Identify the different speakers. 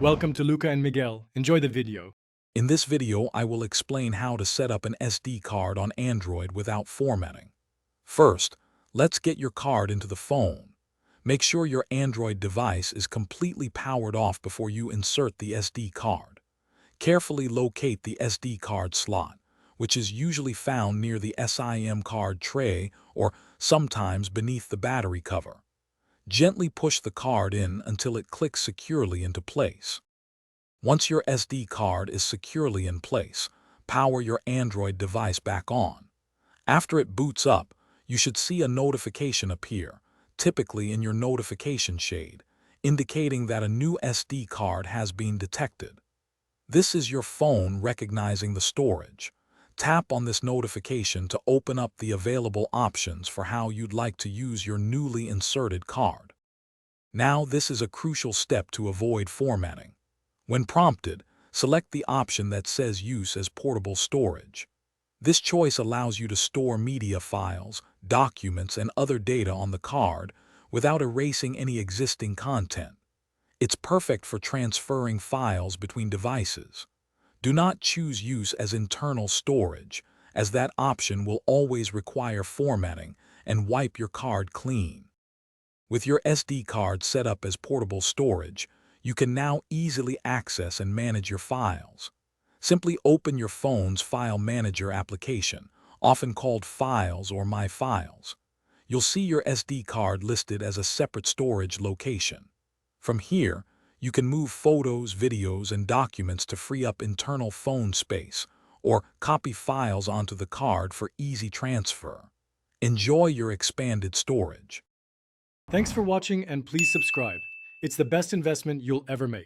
Speaker 1: Welcome to Luca and Miguel. Enjoy the video.
Speaker 2: In this video, I will explain how to set up an SD card on Android without formatting. First, let's get your card into the phone. Make sure your Android device is completely powered off before you insert the SD card. Carefully locate the SD card slot, which is usually found near the SIM card tray or sometimes beneath the battery cover. Gently push the card in until it clicks securely into place. Once your SD card is securely in place, power your Android device back on. After it boots up, you should see a notification appear, typically in your notification shade, indicating that a new SD card has been detected. This is your phone recognizing the storage. Tap on this notification to open up the available options for how you'd like to use your newly inserted card. Now, this is a crucial step to avoid formatting. When prompted, select the option that says Use as Portable Storage. This choice allows you to store media files, documents, and other data on the card without erasing any existing content. It's perfect for transferring files between devices. Do not choose Use as Internal Storage, as that option will always require formatting and wipe your card clean. With your SD card set up as portable storage, you can now easily access and manage your files. Simply open your phone's File Manager application, often called Files or My Files. You'll see your SD card listed as a separate storage location. From here, you can move photos, videos, and documents to free up internal phone space, or copy files onto the card for easy transfer. Enjoy your expanded storage.
Speaker 1: Thanks for watching and please subscribe. It's the best investment you'll ever make.